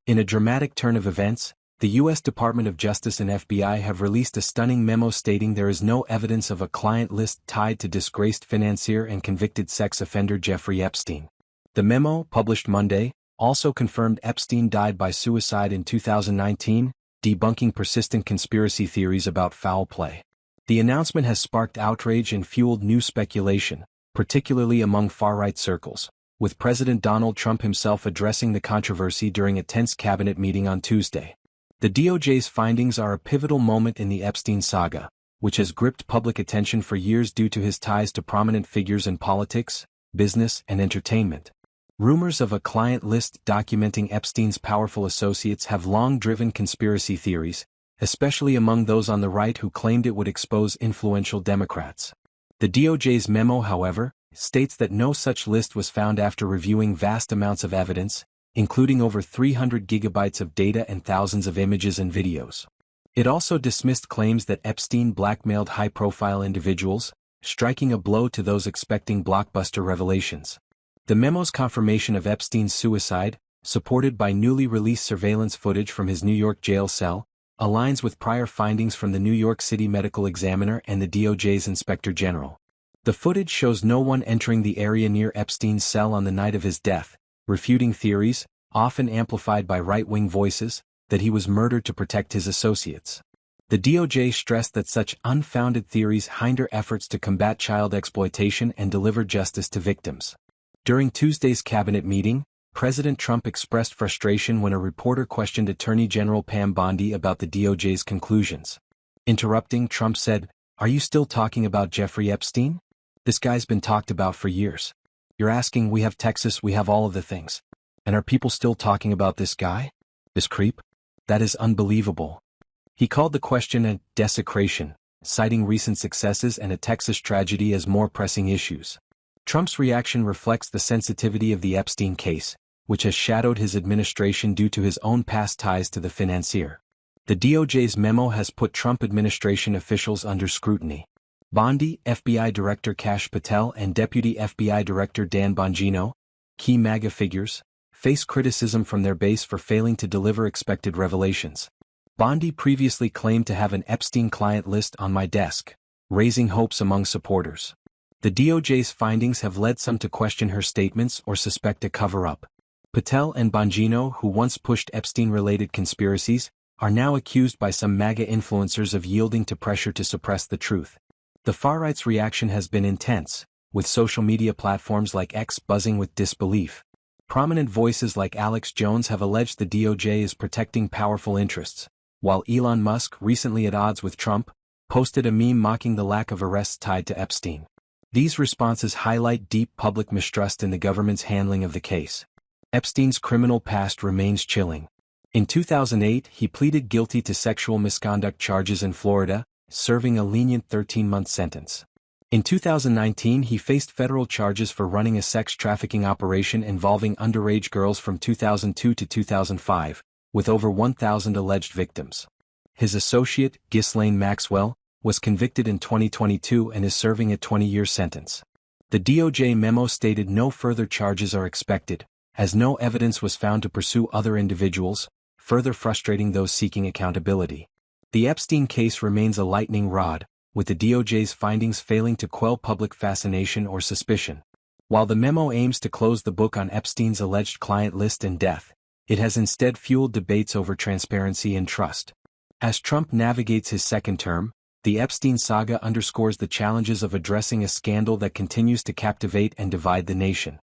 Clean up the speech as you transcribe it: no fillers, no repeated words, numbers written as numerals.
In a dramatic turn of events, the U.S. Department of Justice and FBI have released a stunning memo stating there is no evidence of a client list tied to disgraced financier and convicted sex offender Jeffrey Epstein. The memo, published Monday, also confirmed Epstein died by suicide in 2019, debunking persistent conspiracy theories about foul play. The announcement has sparked outrage and fueled new speculation, particularly among far-right circles, with President Donald Trump himself addressing the controversy during a tense cabinet meeting on Tuesday. The DOJ's findings are a pivotal moment in the Epstein saga, which has gripped public attention for years due to his ties to prominent figures in politics, business, and entertainment. Rumors of a client list documenting Epstein's powerful associates have long driven conspiracy theories, especially among those on the right who claimed it would expose influential Democrats. The DOJ's memo, however, states that no such list was found after reviewing vast amounts of evidence, including over 300 gigabytes of data and thousands of images and videos. It also dismissed claims that Epstein blackmailed high-profile individuals, striking a blow to those expecting blockbuster revelations. The memo's confirmation of Epstein's suicide, supported by newly released surveillance footage from his New York jail cell, aligns with prior findings from the New York City Medical Examiner and the DOJ's Inspector General. The footage shows no one entering the area near Epstein's cell on the night of his death, refuting theories, often amplified by right-wing voices, that he was murdered to protect his associates. The DOJ stressed that such unfounded theories hinder efforts to combat child exploitation and deliver justice to victims. During Tuesday's cabinet meeting, President Trump expressed frustration when a reporter questioned Attorney General Pam Bondi about the DOJ's conclusions. Interrupting, Trump said, "Are you still talking about Jeffrey Epstein? This guy's been talked about for years. You're asking, we have Texas, we have all of the things. And are people still talking about this guy? This creep? That is unbelievable." He called the question a desecration, citing recent successes and a Texas tragedy as more pressing issues. Trump's reaction reflects the sensitivity of the Epstein case, which has shadowed his administration due to his own past ties to the financier. The DOJ's memo has put Trump administration officials under scrutiny. Bondi, FBI Director Kash Patel and Deputy FBI Director Dan Bongino, key MAGA figures, face criticism from their base for failing to deliver expected revelations. Bondi previously claimed to have an Epstein client list on my desk, raising hopes among supporters. The DOJ's findings have led some to question her statements or suspect a cover-up. Patel and Bongino, who once pushed Epstein-related conspiracies, are now accused by some MAGA influencers of yielding to pressure to suppress the truth. The far-right's reaction has been intense, with social media platforms like X buzzing with disbelief. Prominent voices like Alex Jones have alleged the DOJ is protecting powerful interests, while Elon Musk, recently at odds with Trump, posted a meme mocking the lack of arrests tied to Epstein. These responses highlight deep public mistrust in the government's handling of the case. Epstein's criminal past remains chilling. In 2008, he pleaded guilty to sexual misconduct charges in Florida, serving a lenient 13-month sentence. In 2019, he faced federal charges for running a sex trafficking operation involving underage girls from 2002 to 2005, with over 1,000 alleged victims. His associate, Ghislaine Maxwell, was convicted in 2022 and is serving a 20-year sentence. The DOJ memo stated no further charges are expected, as no evidence was found to pursue other individuals, further frustrating those seeking accountability. The Epstein case remains a lightning rod, with the DOJ's findings failing to quell public fascination or suspicion. While the memo aims to close the book on Epstein's alleged client list and death, it has instead fueled debates over transparency and trust. As Trump navigates his second term, the Epstein saga underscores the challenges of addressing a scandal that continues to captivate and divide the nation.